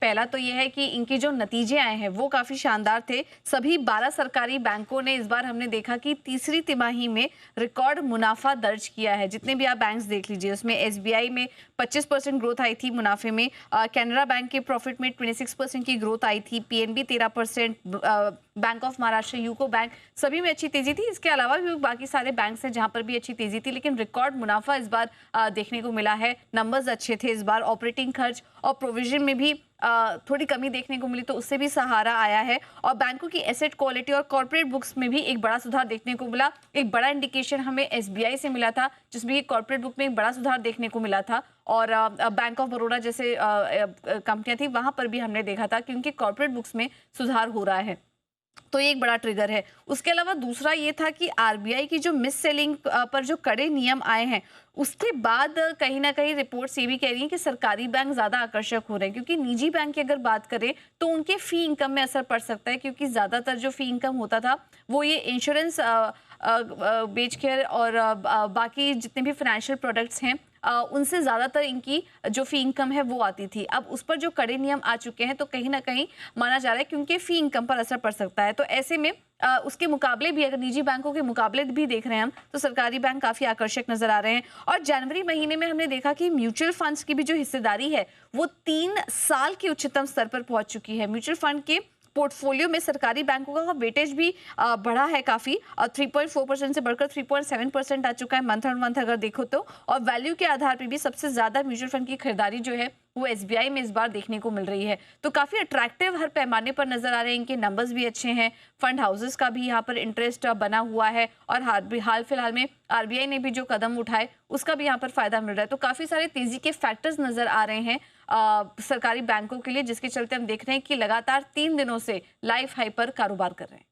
पहला तो ये है कि इनके जो नतीजे आए हैं वो काफ़ी शानदार थे। सभी 12 सरकारी बैंकों ने इस बार हमने देखा कि तीसरी तिमाही में रिकॉर्ड मुनाफा दर्ज किया है। जितने भी आप बैंक्स देख लीजिए, उसमें एसबीआई में 25% ग्रोथ आई थी मुनाफे में, कैनरा बैंक के प्रॉफिट में 26% की ग्रोथ आई थी, PNB 13%, bank of Maharashtra, UCO bank, सभी में अच्छी तेजी थी। इसके अलावा भी बाकी सारे बैंक्स हैं जहां पर भी अच्छी तेजी थी, लेकिन रिकॉर्ड मुनाफा इस बार देखने को मिला है। नंबर्स अच्छे थे इस बार। ऑपरेटिंग खर्च और प्रोविजन में भी थोड़ी कमी देखने को मिली, तो उससे भी सहारा आया है। और बैंकों की एसेट क्वालिटी और कॉर्पोरेट बुक्स में भी एक बड़ा सुधार देखने को मिला। एक बड़ा इंडिकेशन हमें एसबीआई से मिला था, जिसमें कॉर्पोरेट बुक में एक बड़ा सुधार देखने को मिला था। और बैंक ऑफ बड़ौदा जैसे कंपनियां थी, वहां पर भी हमने देखा था कि उनके कॉर्पोरेट बुक्स में सुधार हो रहा है, तो ये एक बड़ा ट्रिगर है। उसके अलावा दूसरा ये था कि आरबीआई की जो मिस सेलिंग पर जो कड़े नियम आए हैं, उसके बाद कहीं ना कहीं रिपोर्ट्स ये भी कह रही हैं कि सरकारी बैंक ज़्यादा आकर्षक हो रहे हैं, क्योंकि निजी बैंक की अगर बात करें तो उनके फ़ी इनकम में असर पड़ सकता है, क्योंकि ज़्यादातर जो फ़ी इनकम होता था वो ये इंश्योरेंस बेच कर और बाकी जितने भी फाइनेंशियल प्रोडक्ट्स हैं उनसे ज़्यादातर इनकी जो फ़ी इनकम है वो आती थी। अब उस पर जो कड़े नियम आ चुके हैं, तो कहीं ना कहीं माना जा रहा है कि उनके फ़ी इनकम पर असर पड़ सकता है। तो ऐसे में उसके मुकाबले भी, अगर निजी बैंकों के मुकाबले भी देख रहे हैं हम, तो सरकारी बैंक काफ़ी आकर्षक नजर आ रहे हैं। और जनवरी महीने में हमने देखा कि म्यूचुअल फंड्स की भी जो हिस्सेदारी है वो 3 साल के उच्चतम स्तर पर पहुंच चुकी है। म्यूचुअल फंड के पोर्टफोलियो में सरकारी बैंकों का वेटेज भी बढ़ा है काफी, 3.4% से बढ़कर 3.7% आ चुका है मंथ ऑन मंथ अगर देखो तो। और वैल्यू के आधार पर भी सबसे ज्यादा म्यूचुअल फंड की खरीदारी जो है वो एसबीआई में इस बार देखने को मिल रही है। तो काफी अट्रैक्टिव हर पैमाने पर नजर आ रहे हैं, इनके नंबर्स भी अच्छे हैं। फंड हाउसेस का भी यहाँ पर इंटरेस्ट बना हुआ है, और हाल फिलहाल में आरबीआई ने भी जो कदम उठाए उसका भी यहाँ पर फायदा मिल रहा है। तो काफी सारे तेजी के फैक्टर्स नजर आ रहे हैं सरकारी बैंकों के लिए, जिसके चलते हम देख रहे हैं कि लगातार 3 दिनों से लाइफ हाई पर कारोबार कर रहे हैं।